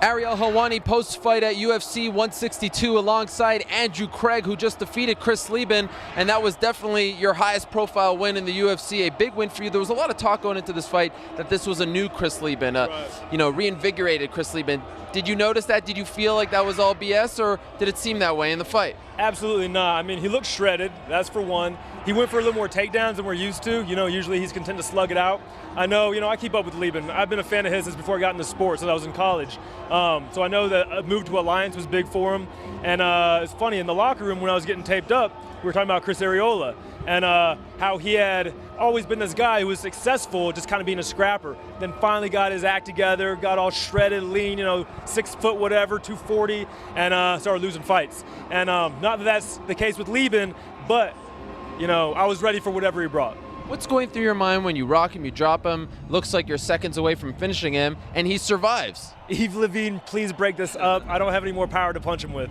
Ariel Helwani post-fight at UFC 162 alongside Andrew Craig, who just defeated Chris Leben, and that was definitely your highest profile win in the UFC, a big win for you. There was a lot of talk going into this fight that this was a new Chris Leben, reinvigorated Chris Leben. Did you notice that? Did you feel like that was all BS, or did it seem that way in the fight? Absolutely not. I mean, he looked shredded, that's for one. He went for a little more takedowns than we're used to. Usually he's content to slug it out. I know, I keep up with Leben. I've been a fan of his since before I got into sports, since I was in college. So I know that a move to Alliance was big for him. And it's funny, in the locker room when I was getting taped up, we were talking about Chris Arreola and how he had always been this guy who was successful just kind of being a scrapper. Then finally got his act together, got all shredded, lean, 6 foot whatever, 240, and started losing fights. And not that that's the case with Leben, but I was ready for whatever he brought. What's going through your mind when you rock him, you drop him, looks like you're seconds away from finishing him, and he survives? Yves Levine, please break this up. I don't have any more power to punch him with.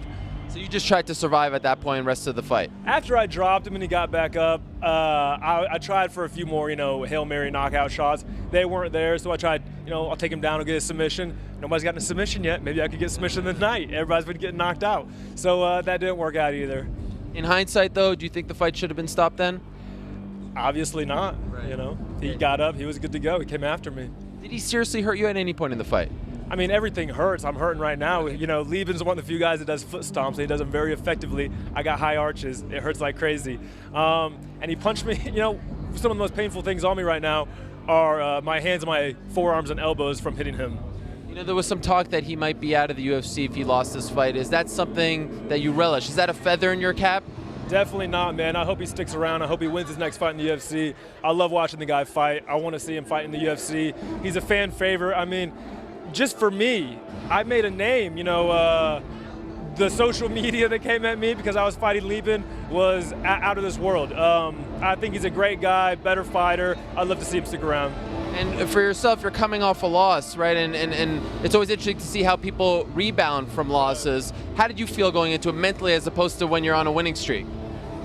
So you just tried to survive at that point and rest of the fight? After I dropped him and he got back up, I tried for a few more, Hail Mary knockout shots. They weren't there, so I tried, I'll take him down and get a submission. Nobody's gotten a submission yet. Maybe I could get submission tonight. Everybody's been getting knocked out. So that didn't work out either. In hindsight, though, do you think the fight should have been stopped then? Obviously not. Right. He got up. He was good to go. He came after me. Did he seriously hurt you at any point in the fight? I mean, everything hurts. I'm hurting right now. Leben's one of the few guys that does foot stomps. He does them very effectively. I got high arches. It hurts like crazy. And he punched me. Some of the most painful things on me right now are my hands and my forearms and elbows from hitting him. There was some talk that he might be out of the UFC if he lost this fight. Is that something that you relish? Is that a feather in your cap? Definitely not, man. I hope he sticks around. I hope he wins his next fight in the UFC. I love watching the guy fight. I want to see him fight in the UFC. He's a fan favorite. I mean, just for me, I made a name. The social media that came at me because I was fighting Leben was out of this world. I think he's a great guy, better fighter. I'd love to see him stick around. And for yourself, you're coming off a loss, right? And it's always interesting to see how people rebound from losses. How did you feel going into it mentally as opposed to when you're on a winning streak?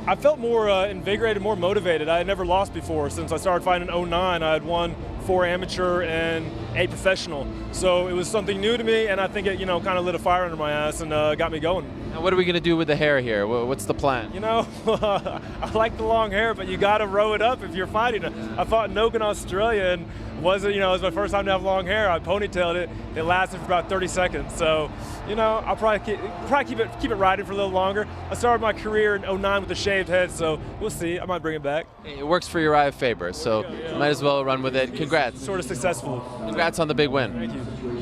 I felt more invigorated, more motivated. I had never lost before. Since I started fighting in 2009, I had won 4 amateur and 8 professional. So it was something new to me, and I think it, kind of lit a fire under my ass and got me going. Now what are we going to do with the hair here? What's the plan? I like the long hair, but you got to row it up if you're fighting. I fought in Nogan, Australia, and it was my first time to have long hair. I ponytailed it. It lasted for about 30 seconds. So, I'll probably keep it riding for a little longer. I started my career in 2009 with a shaved head, so we'll see. I might bring it back. Hey, it works for Uriah Faber, so you might as well run with it. Congrats. Sort of successful. Congrats on the big win. Thank you.